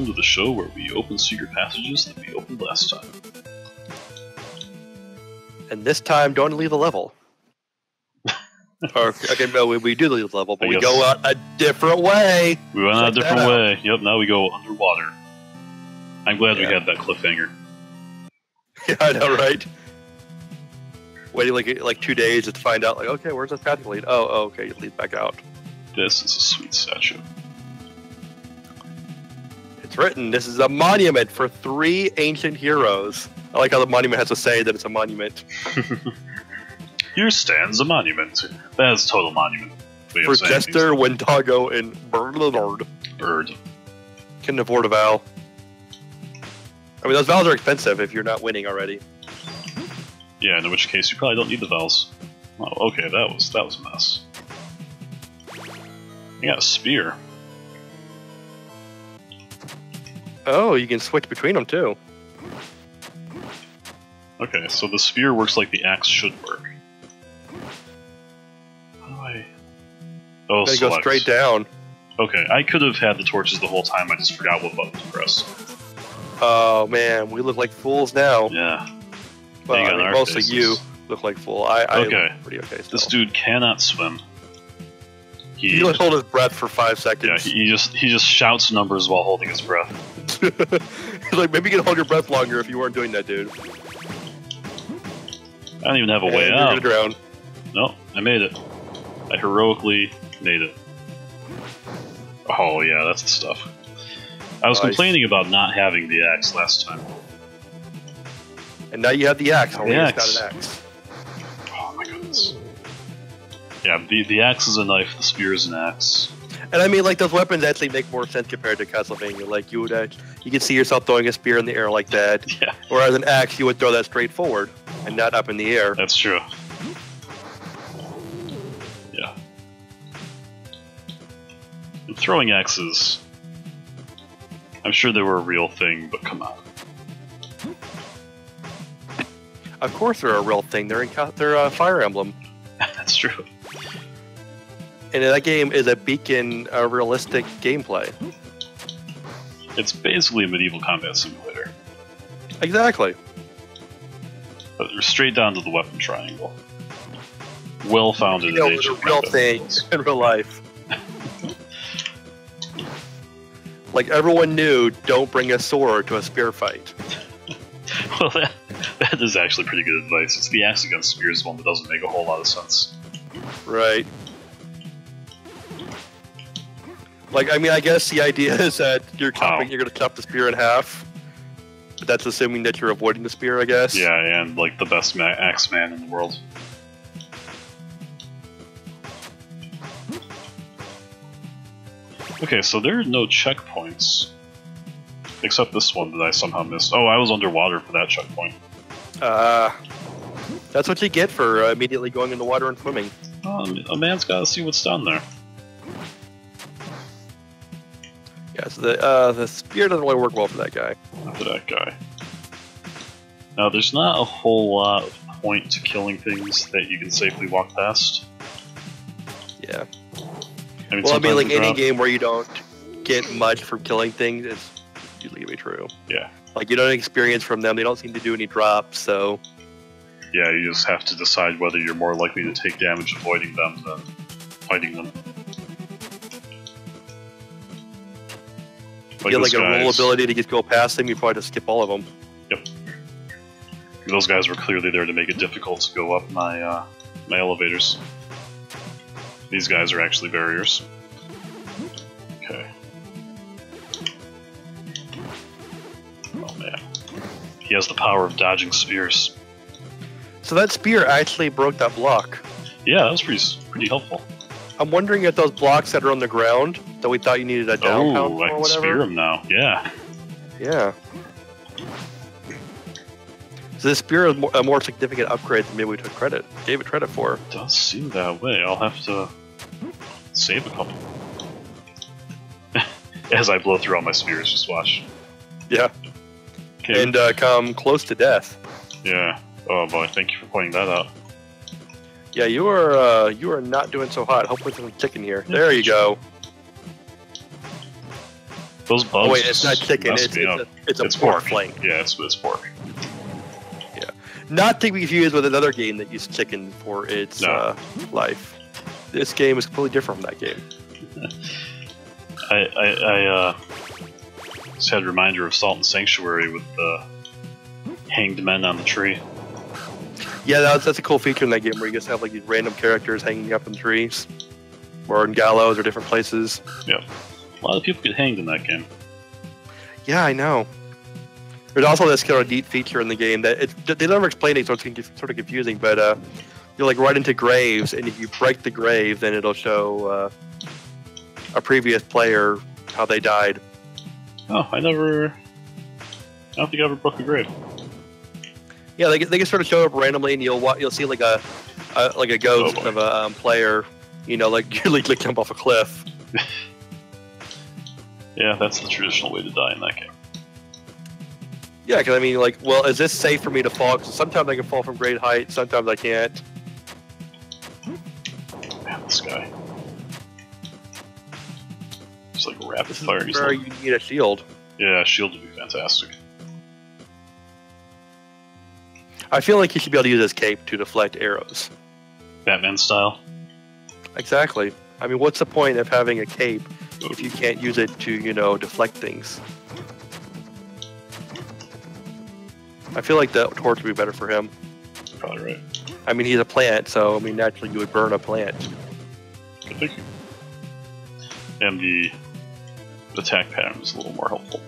welcome to the show where we open secret passages that we opened last time. And this time, don't leave the level. Or, okay, no, we do leave the level, but we go out a different way. We went out a different way. Yep, now we go underwater. I'm glad we had that cliffhanger. Yeah, I know, right? Waiting like 2 days to find out, like, okay, where's this path lead? Oh, okay, it leads back out. This is a sweet statue. It's written, this is a monument for 3 ancient heroes. I like how the monument has to say that it's a monument. Here stands a monument. That is a total monument. For Jester, Wendigo, and Bird. Couldn't afford a vowel. I mean, those vowels are expensive if you're not winning already. Yeah, in which case you probably don't need the vowels. Oh, okay, that was a mess. You got a spear. Oh, you can switch between them too. Okay, so the spear works like the axe should work. How do I... Oh, They go straight down. Okay, I could have had the torches the whole time, I just forgot what button to press. Oh man, we look like fools now. Yeah. Well, I mean, mostly you look like fool. I okay. Look pretty okay still. This dude cannot swim. He only hold his breath for 5 seconds. Yeah, he just shouts numbers while holding his breath. He's like, maybe you can hold your breath longer if you weren't doing that, dude. I don't even have a way you're out. Gonna drown. No, I made it. I heroically made it. Oh yeah, that's the stuff. I was complaining about not having the axe last time. And now you have the axe. The axe. Got an axe. Oh my goodness. Yeah, the axe is a knife, the spear is an axe. And I mean, like, those weapons actually make more sense compared to Castlevania. Like, you could see yourself throwing a spear in the air like that. Yeah. Whereas an axe, you would throw that straight forward and not up in the air. That's true. Yeah. And throwing axes, I'm sure they were a real thing, but come on. Of course they're a real thing. They're Fire Emblem. That's true. And that game is a beacon of realistic gameplay. It's basically a medieval combat simulator. Exactly. But they're straight down to the weapon triangle. Well founded in ancient real things in real life. Like everyone knew, don't bring a sword to a spear fight. Well, that is actually pretty good advice. It's the axe against spears one that doesn't make a whole lot of sense. Right. Like, I mean, I guess the idea is that you're going to chop the spear in half. But that's assuming that you're avoiding the spear, I guess. Yeah, and like the best axe man in the world. Okay, so there are no checkpoints. Except this one that I somehow missed. Oh, I was underwater for that checkpoint. That's what you get for immediately going in the water and swimming. A man's gotta see what's down there. Yeah, so the spear doesn't really work well for that guy. Not for that guy. Now, there's not a whole lot of point to killing things that you can safely walk past. Yeah. I mean, well, I mean, like any game where you don't get much from killing things, it's usually gonna be true. Yeah. Like, you don't experience from them, they don't seem to do any drops, so... Yeah, you just have to decide whether you're more likely to take damage avoiding them than fighting them. If you get like a roll ability to just go past them, you probably just skip all of them. Yep. Those guys were clearly there to make it difficult to go up my my elevators. These guys are actually barriers. Okay. Oh man. He has the power of dodging spears. So that spear actually broke that block. Yeah, that was pretty helpful. I'm wondering if those blocks that are on the ground that we thought you needed a down pound for I can spear them now. Yeah. Yeah. So this spear is a more significant upgrade than maybe we gave it credit for. It does seem that way. I'll have to save a couple. As I blow through all my spears, just watch. Yeah. Okay. And come close to death. Yeah. Oh boy, thank you for pointing that out. Yeah, you are not doing so hot. Hopefully there's some chicken here. There you go. Those bugs. Oh wait, it's not chicken. Messed me up. It's a It's pork pork. flank. Yeah, it's pork. Yeah, not to be confused with another game that used chicken for its life. This game is completely different from that game. I just had a reminder of Salt and Sanctuary with the hanged men on the tree. Yeah, that's a cool feature in that game where you just have like these random characters hanging up in trees, or in gallows or different places. Yep. A lot of people get hanged in that game. Yeah, I know. There's also this kind of neat feature in the game that they never explain it, so it's sort of confusing. But you're like right into graves, and if you break the grave, then it'll show a previous player how they died. Oh, I don't think I ever broke a grave. Yeah, they can sort of show up randomly, and you'll see like a ghost of a player, like jump off a cliff. Yeah, that's the traditional way to die in that game. Yeah, because I mean, like, well, is this safe for me to fall? Because sometimes I can fall from great height, sometimes I can't. Man, this guy. It's like rapid fire. Where you need a shield. Yeah, a shield would be fantastic. I feel like he should be able to use his cape to deflect arrows. Batman style. Exactly. I mean, what's the point of having a cape if you can't use it to, deflect things? I feel like the torch would be better for him. You're probably right. I mean, he's a plant, so, I mean, naturally you would burn a plant. Good thinking. And the attack pattern is a little more helpful.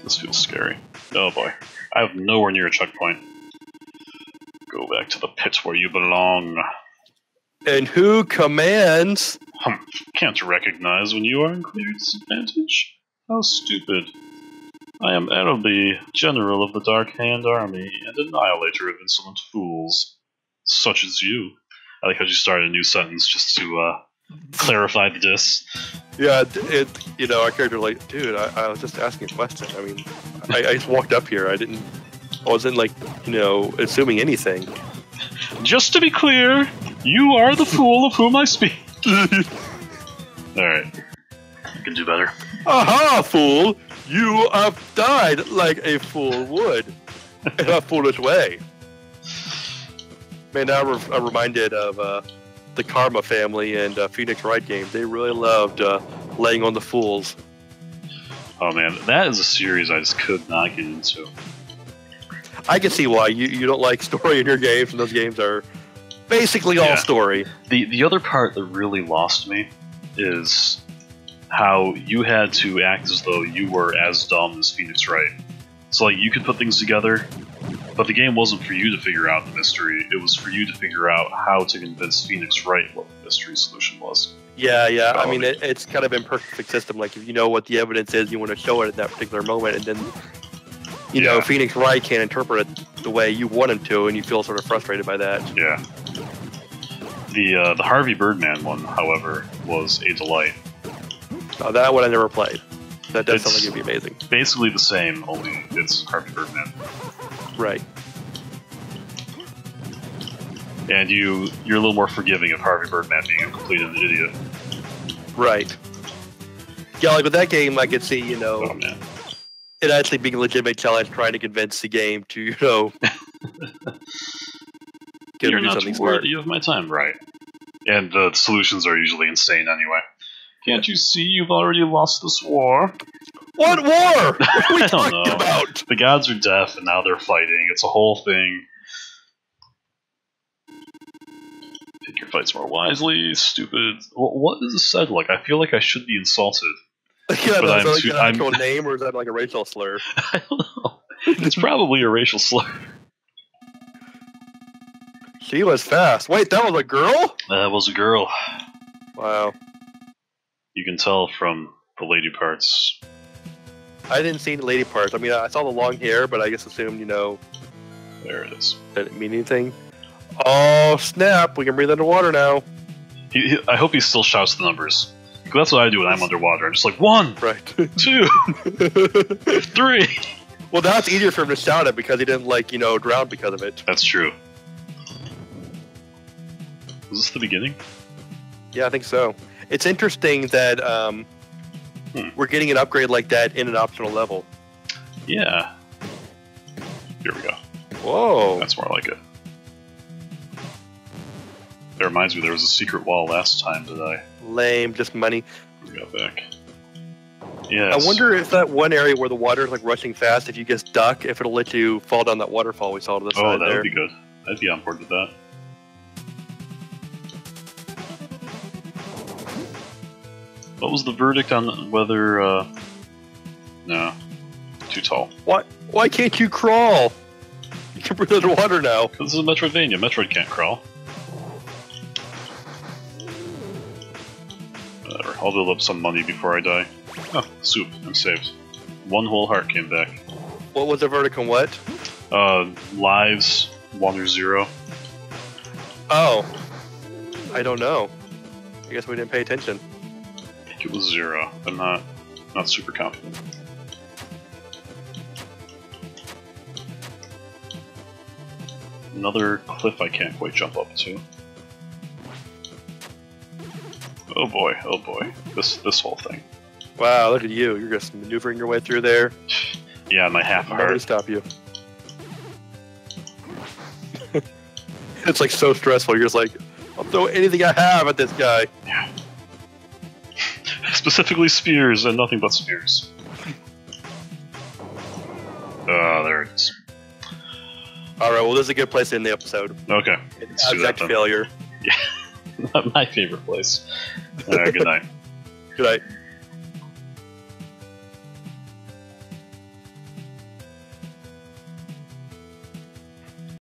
This feels scary. Oh boy. I have nowhere near a checkpoint. Go back to the pit where you belong. And who commands? Can't recognize when you are in clear disadvantage? How stupid. I am Araby, General of the Dark Hand Army, and Annihilator of insolent fools. Such as you. I like how you started a new sentence just to clarify the diss. Yeah, our character like, dude, I was just asking a question. I mean, I just walked up here. I wasn't like, assuming anything. Just to be clear, you are the fool of whom I speak. Alright. You can do better. Aha, fool! You have died like a fool would. In a foolish way. Man, now I'm reminded of the Karma family and Phoenix Wright game. They really loved laying on the fools. Oh man, that is a series I just could not get into. I can see why. You don't like story in your games, and those games are basically all story. The other part that really lost me is how you had to act as though you were as dumb as Phoenix Wright. So like you could put things together, but the game wasn't for you to figure out the mystery. It was for you to figure out how to convince Phoenix Wright what the mystery solution was. Yeah. I mean, it's kind of imperfect system. Like if you know what the evidence is, you want to show it at that particular moment, and then Phoenix Wright can't interpret it the way you want him to, and you feel sort of frustrated by that. Yeah. The Harvey Birdman one, however, was a delight. Oh, that one I never played. That does sound like it'd be amazing. Basically the same, only it's Harvey Birdman. Right. And you're a little more forgiving of Harvey Birdman being a complete idiot. Right. Yeah, like with that game, I could see, Oh man. it actually being a legitimate challenge, trying to convince the game to, get You're him to do not something smart. worthy of my time, right? And the solutions are usually insane anyway. Can't you see you've already lost this war? What war? What are we I don't talking know. about? The gods are deaf and now they're fighting. It's a whole thing. Pick your fights more wisely, stupid. What is this said like? I feel like I should be insulted. Yeah, but is that like an I'm actual name, or is that like a racial slur? I don't know. It's probably a racial slur. She was fast. Wait, that was a girl? That was a girl. Wow. You can tell from the lady parts. I didn't see the lady parts. I mean, I saw the long hair, but I just assumed, There it is. that didn't mean anything. Oh, snap. We can breathe underwater now. I hope he still shouts the numbers. 'Cause that's what I do when I'm underwater. I'm just like, 1, Right. 2, 3. Well, now it's easier for him to shout it because he didn't, drown because of it. That's true. Was this the beginning? Yeah, I think so. It's interesting that we're getting an upgrade like that in an optional level. Yeah. Here we go. Whoa. That's more like it. That reminds me, there was a secret wall last time that I Lame, just money. got back. Yes. I wonder if that one area where the water is like rushing fast, if you just duck, if it'll let you fall down that waterfall we saw to the Oh, side that there. would be good. I'd be on board with that. What was the verdict on whether, no. Too tall. Why can't you crawl? You can breathe underwater now. Because this is a Metroidvania. Metroid can't crawl. Whatever. I'll build up some money before I die. Oh, soup. I'm saved. One whole heart came back. What was the verdict on what? Lives, 1 or 0. Oh. I don't know. I guess we didn't pay attention. I think it was 0. I'm not super confident. Another cliff I can't quite jump up to. Oh boy, this whole thing. Wow, look at you. You're just maneuvering your way through there. Yeah, my half a Nobody heart. stop you. It's like so stressful. You're just like, I'll throw anything I have at this guy. Yeah. Specifically spears and nothing but spears. There it is. Alright, well, this is a good place to end the episode. Okay, let's do that Abject then. failure. Yeah, not my favorite place. Good night. Good night.